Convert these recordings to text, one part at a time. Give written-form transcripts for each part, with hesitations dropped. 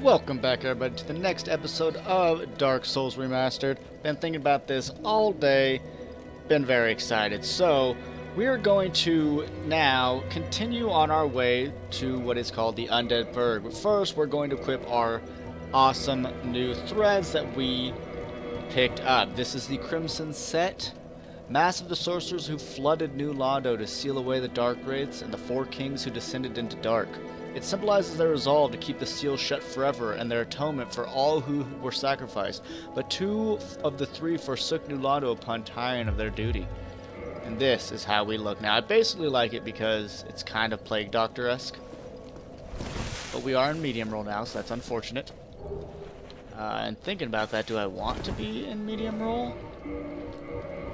Welcome back, everybody, to the next episode of Dark Souls Remastered. Been thinking about this all day, been very excited. So, we are going to now continue on our way to what is called the Undead Burg. But first, we're going to equip our awesome new threads that we picked up. This is the Crimson Set. Mass of the sorcerers who flooded New Londo to seal away the Dark Wraiths, and the four kings who descended into dark. It symbolizes their resolve to keep the seal shut forever and their atonement for all who were sacrificed. But two of the three forsook New Londo upon tiring of their duty. And this is how we look now. I basically like it because it's kind of Plague Doctor-esque. But we are in medium roll now, so that's unfortunate. And thinking about that, do I want to be in medium roll?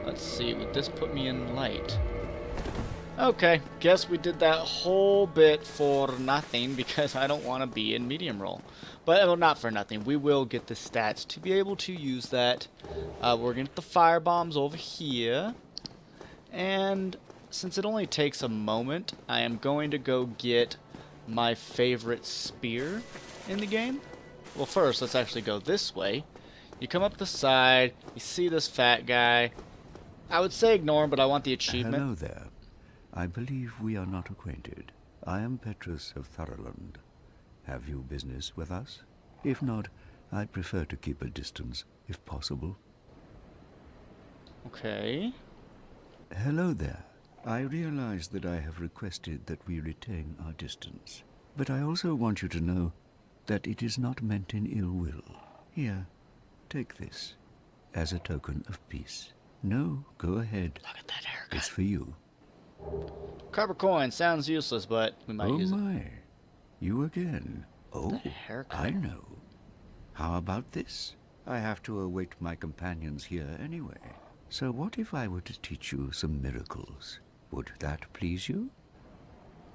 Let's see, would this put me in light? Okay, guess we did that whole bit for nothing because I don't want to be in medium roll. But, well, not for nothing. We will get the stats to be able to use that. We're going to get the fire bombs over here. And since it only takes a moment, I am going to go get my favorite spear in the game. Well, first, let's actually go this way. You come up the side, you see this fat guy. I would say ignore him, but I want the achievement. Hello there. I believe we are not acquainted. I am Petrus of Thurland. Have you business with us? If not, I prefer to keep a distance, if possible. Okay. Hello there. I realize that I have requested that we retain our distance. But I also want you to know that it is not meant in ill will. Here, take this, as a token of peace. No, go ahead. Look at that haircut. It's for you. Copper coin sounds useless, but we might use it. Oh my, you again. Oh, The haircut. I know. How about this? I have to await my companions here anyway. So what if I were to teach you some miracles? Would that please you?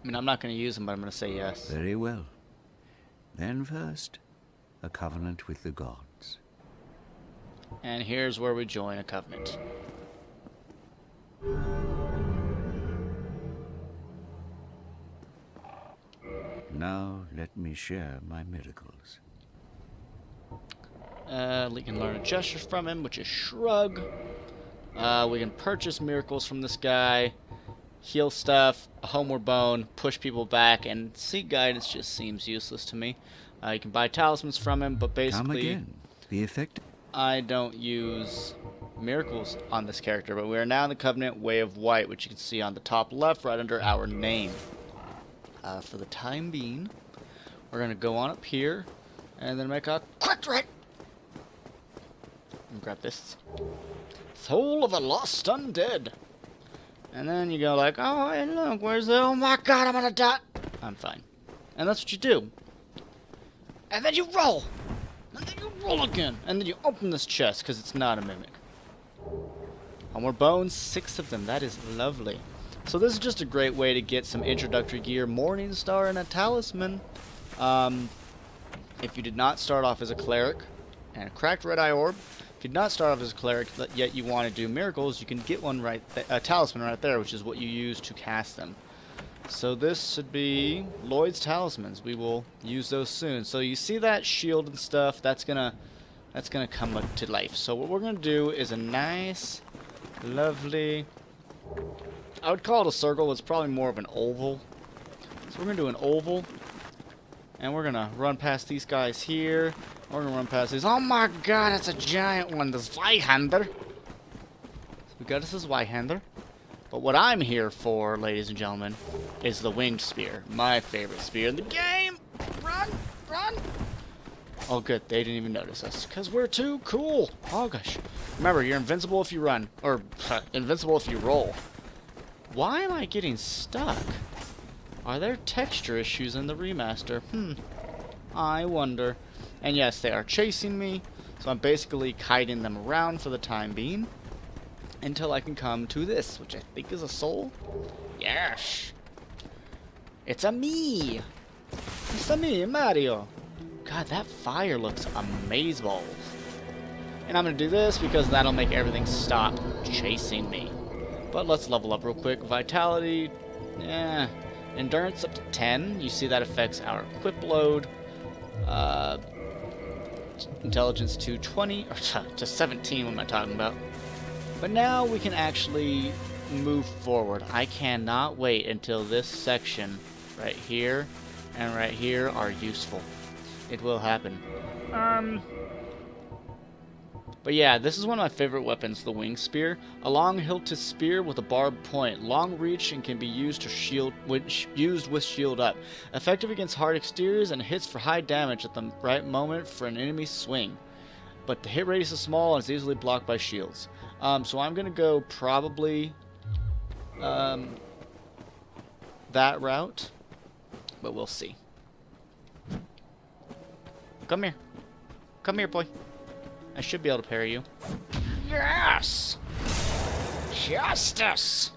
I mean, I'm not going to use them, but I'm going to say yes. Very well. Then first, a covenant with the gods. And here's where we join a covenant. Now let me share my miracles. We can learn a gesture from him, which is shrug. We can purchase miracles from this guy, heal stuff, a homeward bone, push people back, and seek guidance just seems useless to me. You can buy talismans from him, but Come basically again. The effect. I don't use miracles on this character, but we are now in the Covenant Way of White, which you can see on the top left right under our name. For the time being, we're going to go on up here and then make a quick right. And grab this. Soul of a Lost Undead. And then you go like, oh, hey, look, where's the, oh my god, I'm going to die. I'm fine. And that's what you do. And then you roll. And then you roll again. And then you open this chest, because it's not a mimic. More bones, 6 of them. That is lovely. So this is just a great way to get some introductory gear. Morning Star and a talisman. If you did not start off as a cleric, and a cracked red eye orb. If you did not start off as a cleric, but yet you want to do miracles, you can get one right, a talisman right there, which is what you use to cast them. So this should be Lloyd's talismans. We will use those soon. So you see that shield and stuff, that's gonna come up to life. So what we're gonna do is a nice, lovely, I would call it a circle, it's probably more of an oval. So we're gonna do an oval, and we're gonna run past these guys here. We're gonna run past these. Oh my god, it's a giant one, the Zweihander. So we got us a Zweihander. But what I'm here for, ladies and gentlemen, is the winged spear. My favorite spear in the game. Run, run. Oh good, they didn't even notice us, because we're too cool. Oh gosh. Remember, you're invincible if you run, or invincible if you roll. Why am I getting stuck? Are there texture issues in the remaster? I wonder. And yes, they are chasing me, so I'm basically kiting them around for the time being until I can come to this, which I think is a soul. Yes! It's a me! It's a me, Mario! God, that fire looks amazeballs. And I'm gonna do this because that'll make everything stop chasing me. But let's level up real quick. Vitality, endurance up to 10. You see that affects our equip load. Intelligence to 20, or to 17, what am I talking about? But now we can actually move forward. I cannot wait until this section right here and right here are useful. It will happen. But yeah, this is one of my favorite weapons, the wing spear. A long-hilted spear with a barbed point, long reach, and can be used to used with shield up. Effective against hard exteriors and hits for high damage at the right moment for an enemy swing. But the hit radius is small and is easily blocked by shields. So I'm gonna go probably that route, but we'll see. Come here. Come here, boy. I should be able to parry you. Yes! Justice!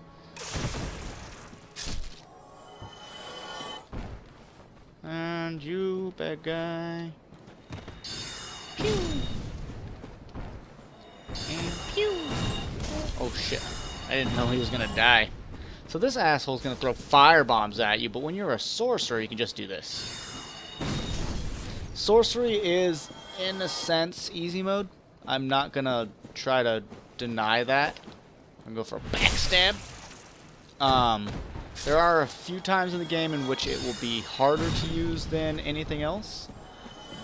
And you, bad guy. Pew! And pew! Oh shit. I didn't know he was gonna die. So this asshole's gonna throw fire bombs at you, but when you're a sorcerer, you can just do this. Sorcery is, in a sense, easy mode. I'm not gonna try to deny that. I'm gonna go for a backstab. There are a few times in the game in which it will be harder to use than anything else,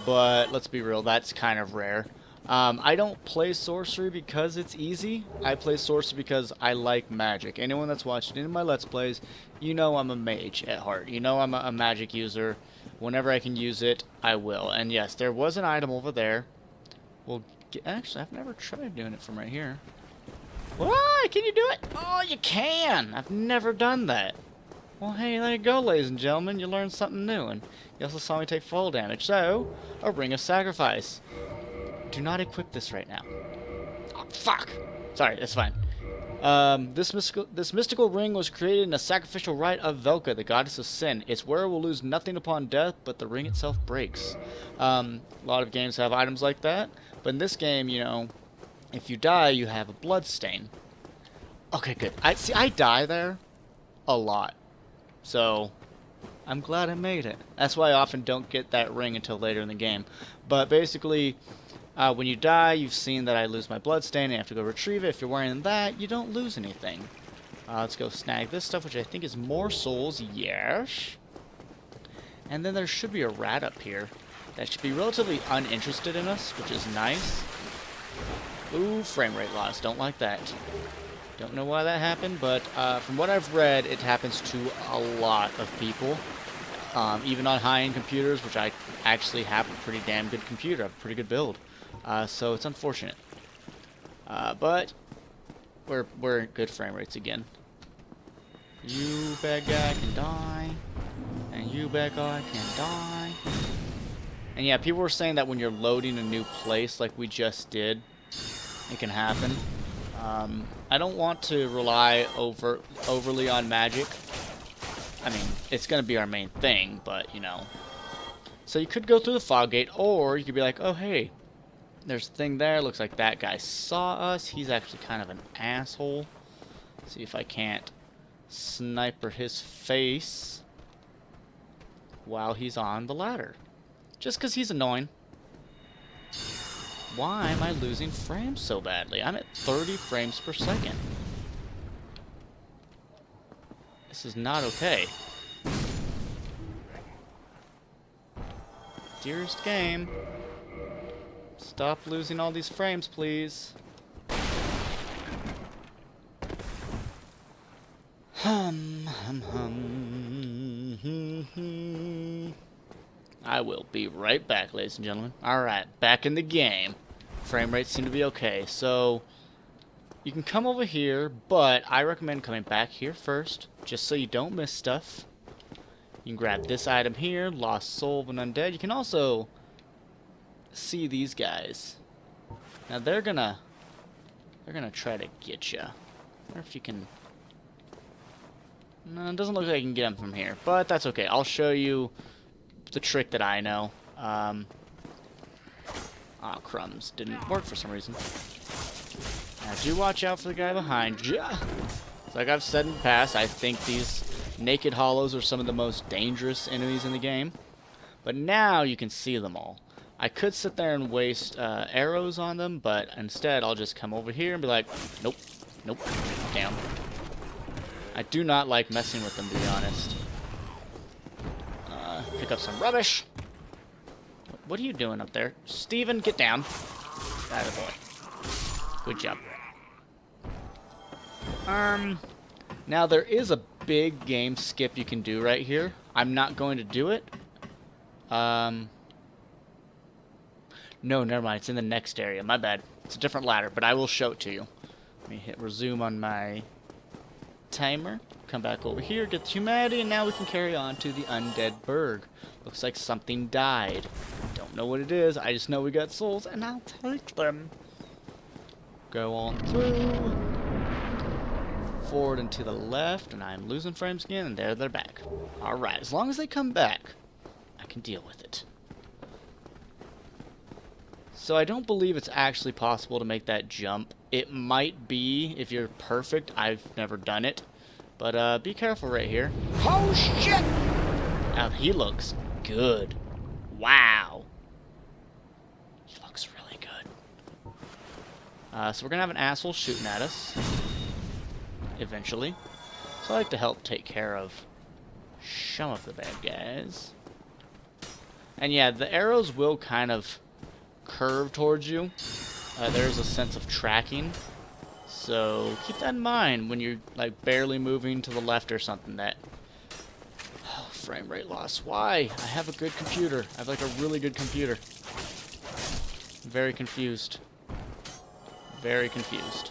but let's be real, that's kind of rare. I don't play sorcery because it's easy. I play sorcery because I like magic. Anyone that's watched any of my Let's Plays, you know I'm a mage at heart. You know I'm a magic user. Whenever I can use it, I will. And yes, there was an item over there. Well, actually, I've never tried doing it from right here. What? Can you do it? Oh, you can! I've never done that. Well, hey, there you go, ladies and gentlemen. You learned something new, and you also saw me take fall damage. So, a ring of sacrifice. Do not equip this right now. Oh, fuck! Sorry, that's fine. This mystical ring was created in a sacrificial rite of Velka, the goddess of sin. Its wearer will lose nothing upon death, but the ring itself breaks. A lot of games have items like that, but in this game, you know, if you die, you have a blood stain. Okay, good. I die there a lot, so I'm glad I made it. That's why I often don't get that ring until later in the game. But basically, when you die, you've seen that I lose my bloodstain, and you have to go retrieve it. If you're wearing that, you don't lose anything. Let's go snag this stuff, which I think is more souls. Yes. And then there should be a rat up here that should be relatively uninterested in us, which is nice. Ooh, frame rate loss. Don't like that. Don't know why that happened, but from what I've read, it happens to a lot of people. Even on high-end computers, which I actually have a pretty damn good computer. I have a pretty good build. So it's unfortunate. But we're at good frame rates again. You bad guy can die. And you bad guy can die. And yeah, people were saying that when you're loading a new place like we just did, it can happen. I don't want to rely overly on magic. I mean, it's going to be our main thing, but, you know. So you could go through the fog gate, or you could be like, oh, hey, there's a thing there. Looks like that guy saw us. He's actually kind of an asshole. See if I can't sniper his face while he's on the ladder. Just because he's annoying. Why am I losing frames so badly? I'm at 30 frames per second. This is not okay. Dearest game, stop losing all these frames, please. I will be right back, ladies and gentlemen. Alright, back in the game. Frame rates seem to be okay, so you can come over here, but I recommend coming back here first, just so you don't miss stuff. You can grab this item here, Lost Soul of an Undead. You can also see these guys. Now they're gonna try to get you. I wonder if you can. No, it doesn't look like you can get them from here, but that's okay. I'll show you the trick that I know. Ah, crumbs. Didn't work for some reason. Now, do watch out for the guy behind you. Like I've said in the past, I think these naked hollows are some of the most dangerous enemies in the game. But now you can see them all. I could sit there and waste arrows on them, but instead I'll just come over here and be like, nope, nope, damn. I do not like messing with them, to be honest. Pick up some rubbish. What are you doing up there? Steven, get down. Attaboy. Good job. Now there is a big game skip you can do right here. I'm not going to do it. No, never mind. It's in the next area. My bad. It's a different ladder, but I will show it to you. Let me hit resume on my timer. Come back over here, get the humanity, and now we can carry on to the Undead Burg. Looks like something died. Don't know what it is. I just know we got souls, and I'll take them. Go on through. Forward and to the left, and I'm losing frames again, and there they're back. Alright, as long as they come back, I can deal with it. So I don't believe it's actually possible to make that jump. It might be if you're perfect. I've never done it. But be careful right here. Oh shit! Now he looks good. Wow. He looks really good. So we're gonna have an asshole shooting at us. Eventually. So I like to help take care of some of the bad guys. And yeah, the arrows will kind of curve towards you. There's a sense of tracking. So keep that in mind when you're like barely moving to the left or something. That frame rate loss. Why? I have a good computer. I have like a really good computer. I'm very confused. Very confused.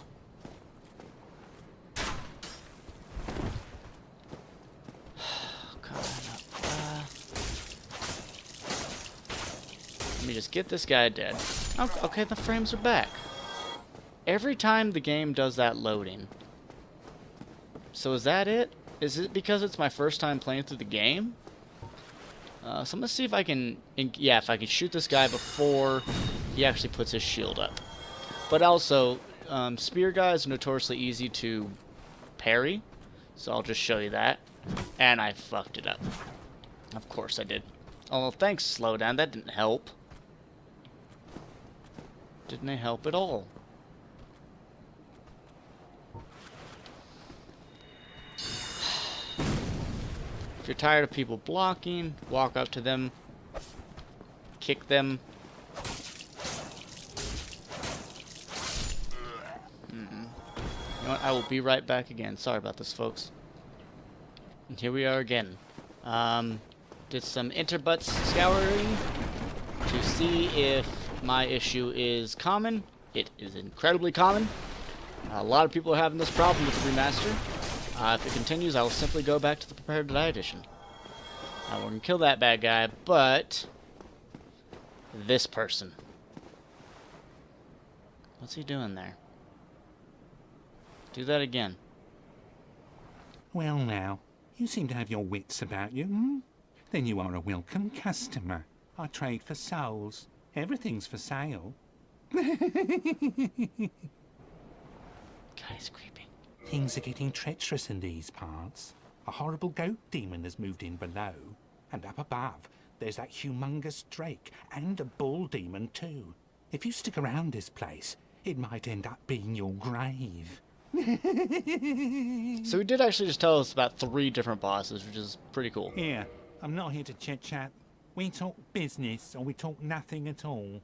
Let me just get this guy dead. Okay, the frames are back. Every time the game does that loading. So is that it? Is it because it's my first time playing through the game? So I'm gonna see if I can, yeah, if I can shoot this guy before he actually puts his shield up. But also, spear guys are notoriously easy to parry, so I'll just show you that. And I fucked it up. Of course I did. Oh, thanks, slowdown. That didn't help. Didn't help at all. If you're tired of people blocking, walk up to them, kick them. You know what? I will be right back again. Sorry about this, folks. And here we are again. Did some interbutts scouring to see if my issue is common. It is incredibly common. A lot of people are having this problem with the remaster. If it continues, I will simply go back to the Prepare to Die edition. We're going to kill that bad guy, but this person. What's he doing there? Do that again. Well now, you seem to have your wits about you, hmm? Then you are a welcome customer. I trade for souls. Everything's for sale. God, he's creepy. Things are getting treacherous in these parts. A horrible goat demon has moved in below. And up above, there's that humongous drake and a bull demon too. If you stick around this place, it might end up being your grave. So he did actually just tell us about 3 different bosses, which is pretty cool. Here, I'm not here to chit-chat. We talk business, or we talk nothing at all.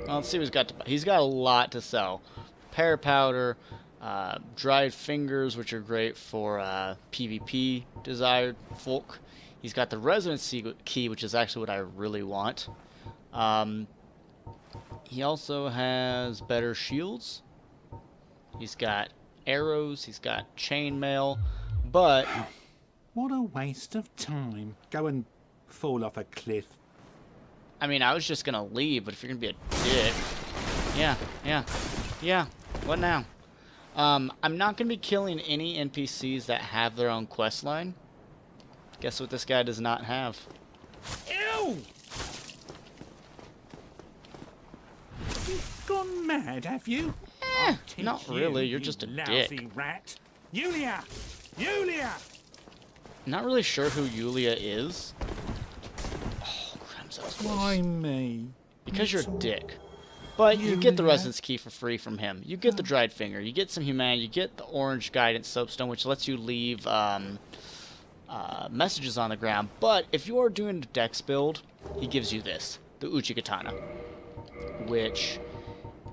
Well, let's see what he's got to buy. He's got a lot to sell. Powder, dried fingers, which are great for PvP desired folk. He's got the residency key, which is actually what I really want. He also has better shields. He's got arrows. He's got chainmail. But what a waste of time. Go and fall off a cliff. I mean, I was just gonna leave, but if you're gonna be a dick, yeah. What now? I'm not gonna be killing any NPCs that have their own quest line. Guess what this guy does not have? Ew! You've gone mad, have you? Not really. You're just a dick. Rat. Yulia! Yulia! Not really sure who Yulia is. Why me? Because you're a dick. But you get the Residence Key for free from him. You get the Dried Finger. You get some humanity. You get the Orange Guidance Soapstone, which lets you leave messages on the ground. But if you are doing a dex build, he gives you this, the Uchi-Katana, which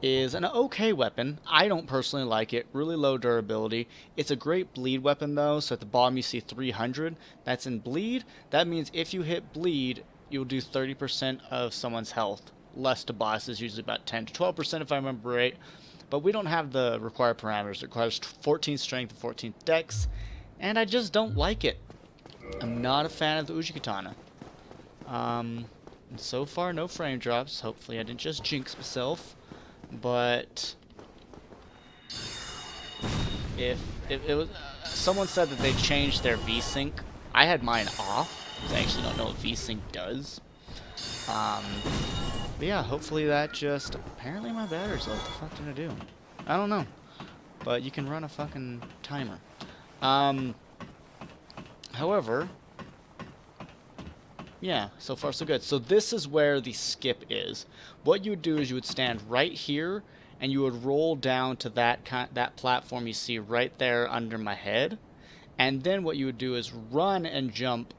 is an okay weapon. I don't personally like it. Really low durability. It's a great bleed weapon, though. So at the bottom you see 300. That's in bleed. That means if you hit bleed, you'll do 30% of someone's health. Less to bosses, usually about 10 to 12% if I remember right. But we don't have the required parameters. It requires 14 strength and 14 dex, and I just don't like it. I'm not a fan of the Uchi-Katana. So far, no frame drops. Hopefully I didn't just jinx myself. But if it was... someone said that they changed their VSync. I had mine off, because I actually don't know what VSync does. But yeah, hopefully that just... Apparently my battery's low. What the fuck did I do? I don't know. But you can run a fucking timer. However... Yeah, so far so good. So this is where the skip is. What you would do is you would stand right here, and you would roll down to that platform you see right there under my head. And then what you would do is run and jump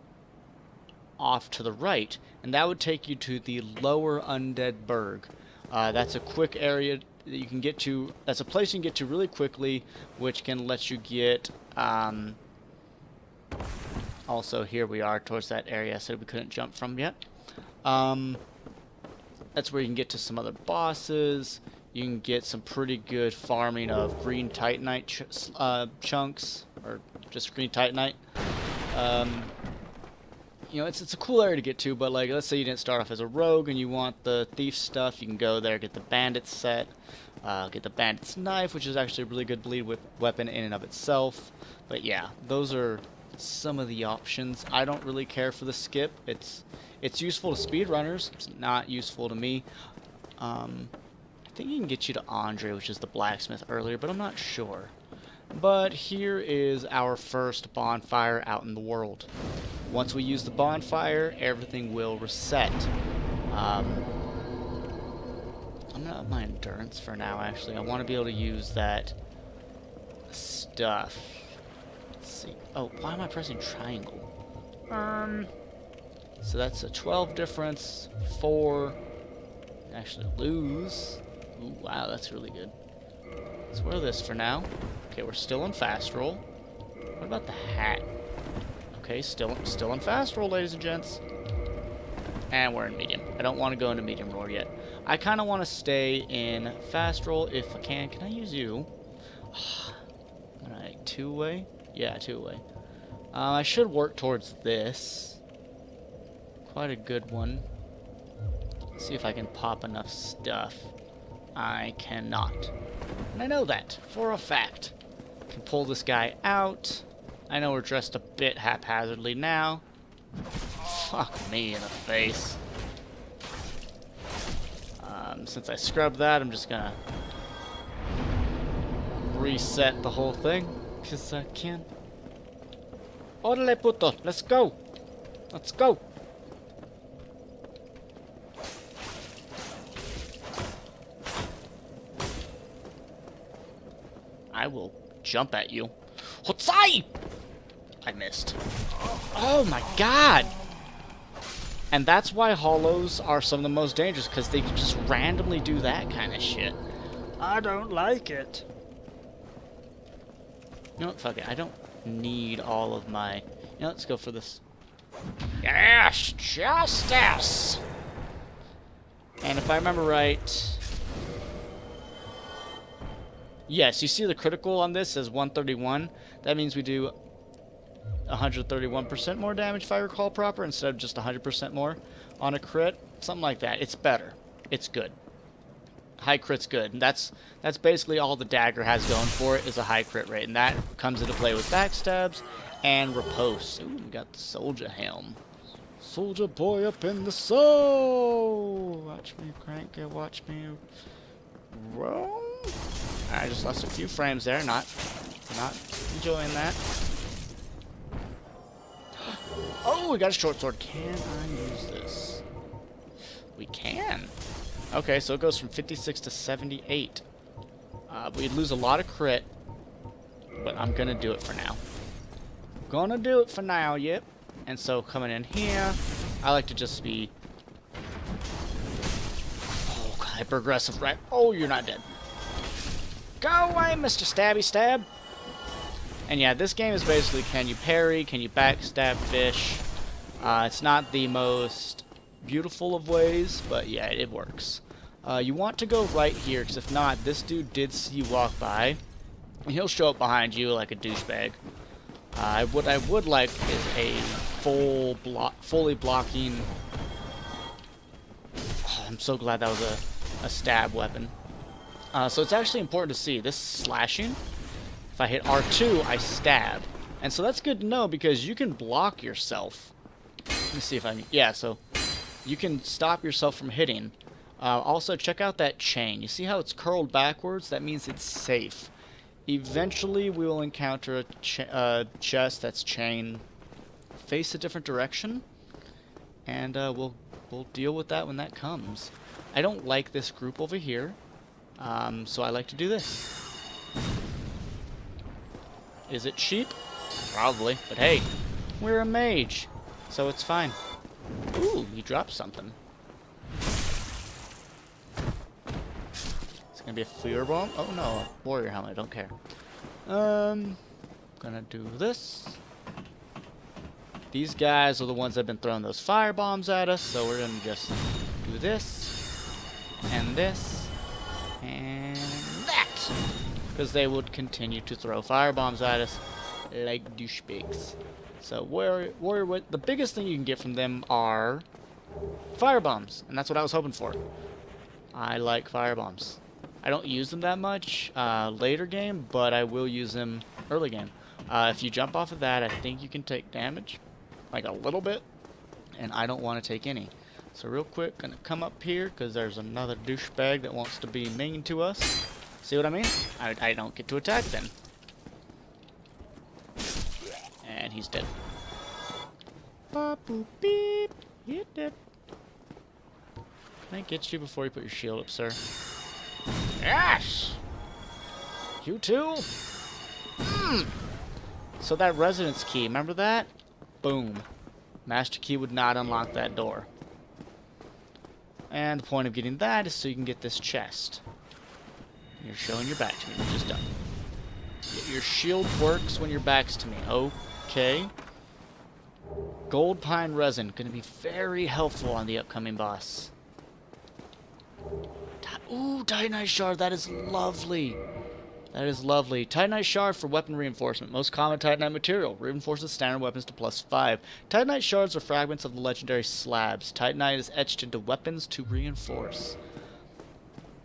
off to the right, and that would take you to the lower Undead Burg. That's a quick area that you can get to. That's a place you can get to really quickly, which can let you get... also, here we are towards that area I said we couldn't jump from yet. That's where you can get to some other bosses. You can get some pretty good farming of green titanite chunks, or just green titanite. You know, it's a cool area to get to, but like, let's say you didn't start off as a rogue and you want the thief stuff, you can go there, get the bandit set, get the bandit's knife, which is actually a really good bleed weapon in and of itself. But yeah, those are some of the options. I don't really care for the skip. It's useful to speedrunners. It's not useful to me. I think you can get you to Andre, which is the blacksmith earlier, but I'm not sure. But here is our first bonfire out in the world. Once we use the bonfire, everything will reset. I'm gonna up my endurance for now, actually. I want to be able to use that stuff. Let's see. Oh, why am I pressing triangle? So that's a 12 difference. 4. Actually lose. Ooh, wow, that's really good. Let's wear this for now. Okay, we're still in fast roll. What about the hat? Okay, still in fast roll, ladies and gents. And we're in medium. I don't want to go into medium roll yet. I kind of want to stay in fast roll if I can. Can I use you? Alright, 2-way? Yeah, 2-way. I should work towards this. Quite a good one. Let's see if I can pop enough stuff. I cannot. And I know that for a fact. Can pull this guy out. I know we're dressed a bit haphazardly now. Fuck me in the face. Since I scrubbed that, I'm just gonna reset the whole thing, because I can. Orale puto, let's go! Let's go! I will jump at you. Hotsai! I missed. Oh my god! And that's why hollows are some of the most dangerous, because they can just randomly do that kind of shit. I don't like it. You know what? Fuck it. I don't need all of my... You know, let's go for this. Yes! Justice! And if I remember right... Yes, you see the critical on this as 131. That means we do 131% more damage, if I recall proper, instead of just 100% more on a crit. Something like that. It's better. It's good. High crit's good. And that's basically all the dagger has going for it, is a high crit rate. And that comes into play with backstabs and riposte. Ooh, we got the soldier helm. Soldier boy up in the soul. Watch me crank it. Watch me roll. I just lost a few frames there. Not enjoying that. Oh, we got a short sword. Can I use this? We can. Okay, so it goes from 56 to 78. We'd lose a lot of crit, but I'm gonna do it for now. Gonna do it for now, yep. And so coming in here, I like to just be hyper aggressive, right? Oh, you're not dead. Go away, Mr. Stabby Stab. And yeah, this game is basically can you parry, can you backstab fish. It's not the most beautiful of ways, but yeah, it works. You want to go right here, because if not, this dude did see you walk by, and he'll show up behind you like a douchebag. What I would like is a fully blocking... Oh, I'm so glad that was a stab weapon. So it's actually important to see. This slashing, if I hit R2, I stab. And so that's good to know, because you can block yourself. Let me see if I can... Yeah, so you can stop yourself from hitting. Also, check out that chain. You see how it's curled backwards? That means it's safe. Eventually, we will encounter a chest that's chain face a different direction, and we'll deal with that when that comes. I don't like this group over here, so I like to do this. Is it cheap? Probably, but hey, we're a mage, so it's fine. Ooh, you dropped something. Gonna be a fear bomb? Oh no, a warrior helmet, I don't care. Gonna do this. These guys are the ones that have been throwing those fire bombs at us, so we're gonna just do this, and this, and that! Because they would continue to throw fire bombs at us like douchebags. So the biggest thing you can get from them are fire bombs, and that's what I was hoping for. I like fire bombs. I don't use them that much later game, but I will use them early game. If you jump off of that, I think you can take damage, like a little bit, and I don't want to take any. So real quick, gonna come up here, because there's another douchebag that wants to be mean to us. See what I mean? I don't get to attack then. And he's dead. Ba boop beep. You're dead. Can I get you before you put your shield up, sir? Yes! You too? So that residence key, remember that? Boom. Master key would not unlock that door. And the point of getting that is so you can get this chest. You're showing your back to me, which is done. Your shield works when your back's to me. Okay. Gold pine resin, gonna be very helpful on the upcoming boss. Ooh, Titanite Shard, that is lovely. That is lovely. Titanite Shard for weapon reinforcement. Most common Titanite material. Reinforces standard weapons to +5. Titanite Shards are fragments of the legendary slabs. Titanite is etched into weapons to reinforce.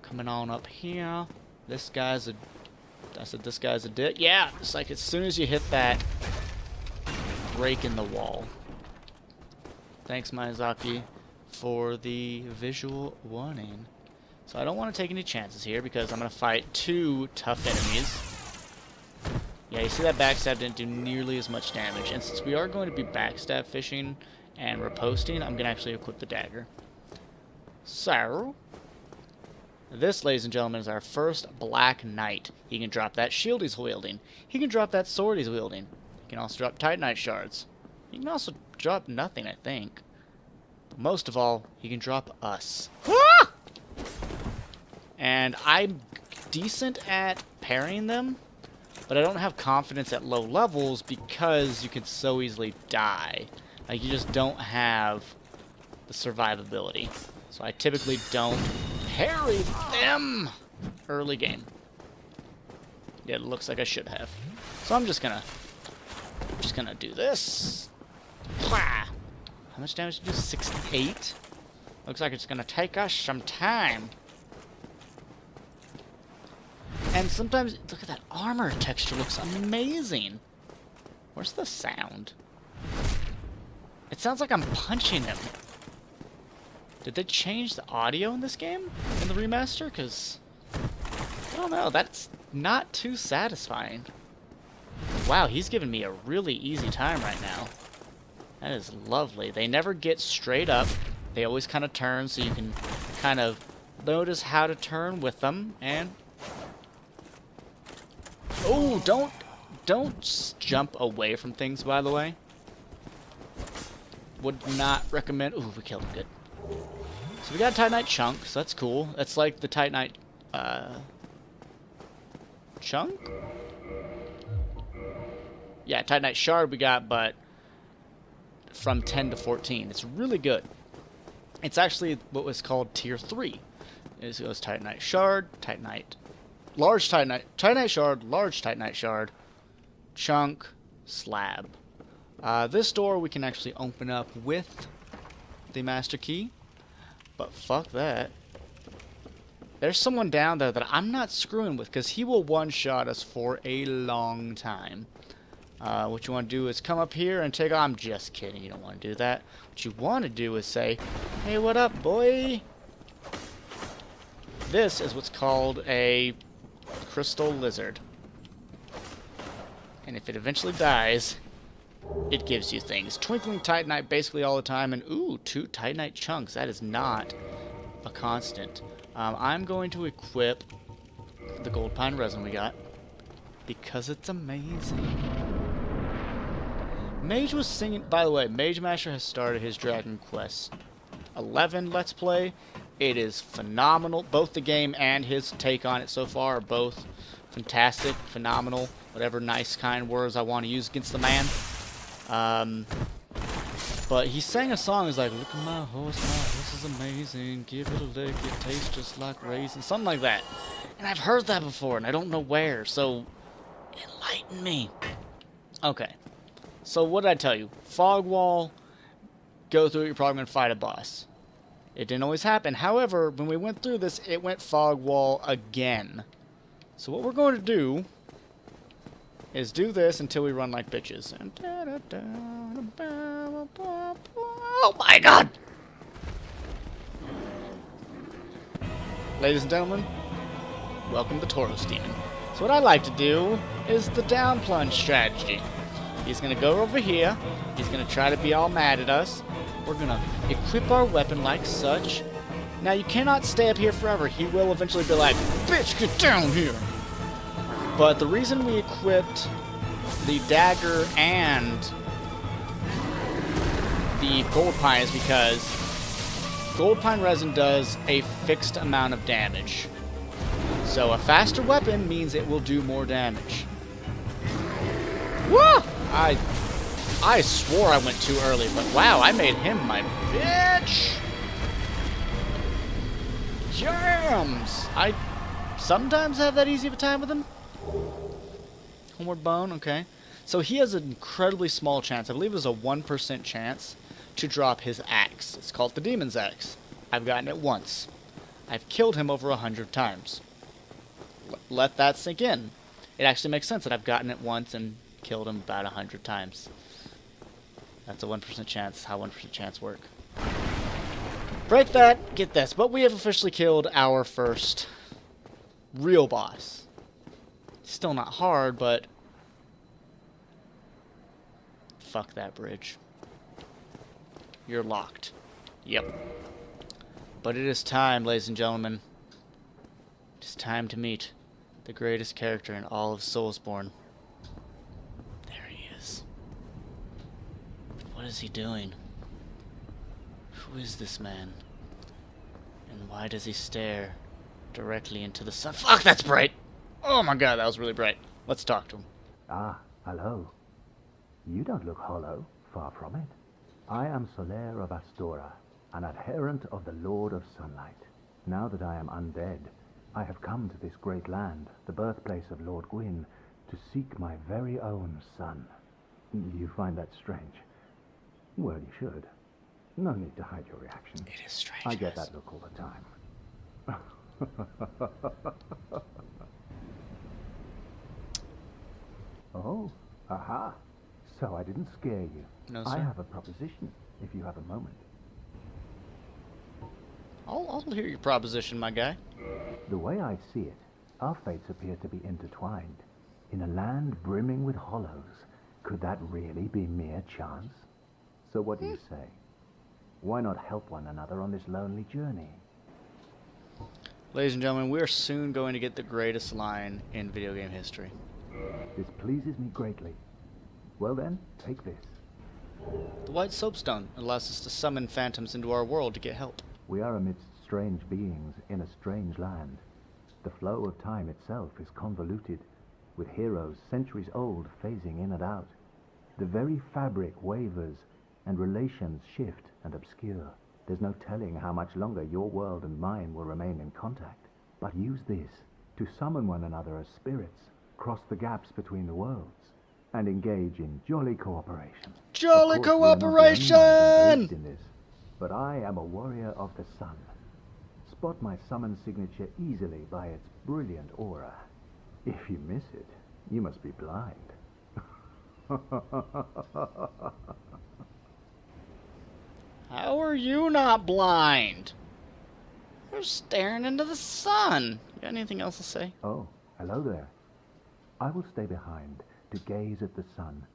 Coming on up here. This guy's a... I said this guy's a dick. Yeah, it's like as soon as you hit that break in the wall. Thanks, Miyazaki, for the visual warning. So I don't want to take any chances here because I'm going to fight two tough enemies. Yeah, you see that backstab didn't do nearly as much damage. And since we are going to be backstab fishing and riposting, I'm going to actually equip the dagger. So, this, ladies and gentlemen, is our first Black Knight. He can drop that shield he's wielding. He can drop that sword he's wielding. He can also drop Titanite Shards. He can also drop nothing, I think. But most of all, he can drop us. Ah! And I'm decent at parrying them, but I don't have confidence at low levels because you can so easily die. Like, you just don't have the survivability. So I typically don't parry them early game. Yeah, it looks like I should have. So I'm just gonna do this. How much damage did you do? 68? Looks like it's gonna take us some time. And sometimes, look at that armor texture, looks amazing. Where's the sound? It sounds like I'm punching him. Did they change the audio in this game? In the remaster? Because, I don't know, that's not too satisfying. Wow, he's giving me a really easy time right now. That is lovely. They never get straight up. They always kind of turn, so you can kind of notice how to turn with them. And oh, don't jump away from things, by the way. Would not recommend. Ooh, we killed him. Good. So we got a Titanite chunk, so that's cool. That's like the Titanite chunk? Yeah, Titanite shard we got, but from 10 to 14. It's really good. It's actually what was called tier 3. It goes Titanite shard, Titanite, large Titanite shard, large Titanite shard, chunk, slab. This door we can actually open up with the master key, but fuck that. There's someone down there that I'm not screwing with because he will one-shot us for a long time. What you want to do is come up here and take... I'm just kidding, you don't want to do that. What you want to do is say, hey, what up, boy? This is what's called a crystal lizard. And if it eventually dies, it gives you things. Twinkling Titanite basically all the time, and ooh, 2 Titanite chunks. That is not a constant. I'm going to equip the gold pine resin we got because it's amazing. Mage was singing... By the way, Mage Master has started his Dragon Quest 11 Let's Play. It is phenomenal. Both the game and his take on it so far are both fantastic, phenomenal, whatever nice, kind words I want to use against the man. But he sang a song. He's like, look at my horse is amazing. Give it a lick, it tastes just like raisin. Something like that. And I've heard that before, and I don't know where, so enlighten me. Okay. So what did I tell you? Fog wall, go through it, you're probably going to fight a boss. It didn't always happen. However, when we went through this, it went fog wall again. So what we're going to do is do this until we run like bitches. Oh my god! Ladies and gentlemen, welcome to Taurus Demon. So what I like to do is the down plunge strategy. He's going to go over here. He's going to try to be all mad at us. We're going to equip our weapon like such. Now, you cannot stay up here forever. He will eventually be like, bitch, get down here. But the reason we equipped the dagger and the gold pine is because gold pine resin does a fixed amount of damage. So a faster weapon means it will do more damage. Woo! I swore I went too early, but wow, I made him my bitch! Jams! I sometimes have that easy of a time with him. Homeward bone, okay. So he has an incredibly small chance, I believe it was a 1% chance, to drop his axe. It's called the Demon's Axe. I've gotten it once. I've killed him over 100 times. Let that sink in. It actually makes sense that I've gotten it once and killed him about 100 times. That's a 1% chance. How 1% chance work. Break that, get this. But we have officially killed our first real boss. Still not hard, but fuck that bridge. You're locked. Yep. But it is time, ladies and gentlemen. It's time to meet the greatest character in all of Soulsborne. There he is. What is he doing? Who is this man? And why does he stare directly into the sun? Fuck, that's bright! Oh my god, that was really bright. Let's talk to him. Ah, hello. You don't look hollow, far from it. I am Sorcerer of Astora, an adherent of the Lord of Sunlight. Now that I am undead, I have come to this great land, the birthplace of Lord Gwyn, to seek my very own son. You find that strange? Well, you should. No need to hide your reaction. It is strange. I get that look all the time. Oh, aha. So I didn't scare you. No, sir. I have a proposition, if you have a moment. I'll hear your proposition, my guy. The way I see it, our fates appear to be intertwined. In a land brimming with hollows, could that really be mere chance? So what do you say? Why not help one another on this lonely journey? Ladies and gentlemen, we are soon going to get the greatest line in video game history. This pleases me greatly. Well then, take this. The white soapstone allows us to summon phantoms into our world to get help. We are amidst strange beings in a strange land. The flow of time itself is convoluted, with heroes centuries old phasing in and out. The very fabric wavers, and relations shift and obscure. There's no telling how much longer your world and mine will remain in contact. But use this to summon one another as spirits, cross the gaps between the worlds, and engage in jolly cooperation. Jolly Of course, we are not the only ones cooperation! engaged in this, but I am a warrior of the sun. Spot my summon signature easily by its brilliant aura. If you miss it, you must be blind. How are you not blind? You're staring into the sun. You got anything else to say? Oh, hello there. I will stay behind to gaze at the sun.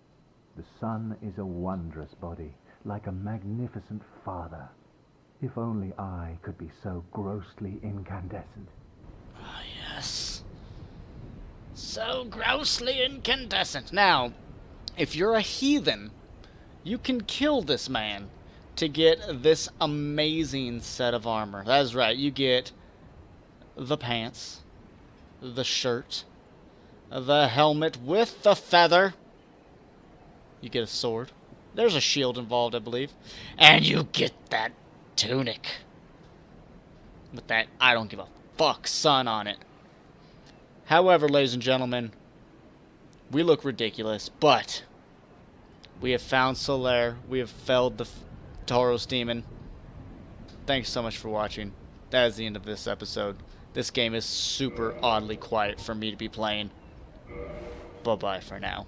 The sun is a wondrous body, like a magnificent father. If only I could be so grossly incandescent. Ah, yes. So grossly incandescent. Now, if you're a heathen, you can kill this man to get this amazing set of armor. That is right, you get the pants, the shirt, the helmet with the feather. You get a sword. There's a shield involved, I believe. And you get that tunic with that I don't give a fuck sun on it. However, ladies and gentlemen, we look ridiculous, but we have found Sorcerer. We have felled the Taurus demon. Thanks so much for watching. That is the end of this episode. This game is super oddly quiet for me to be playing. Bye-bye for now.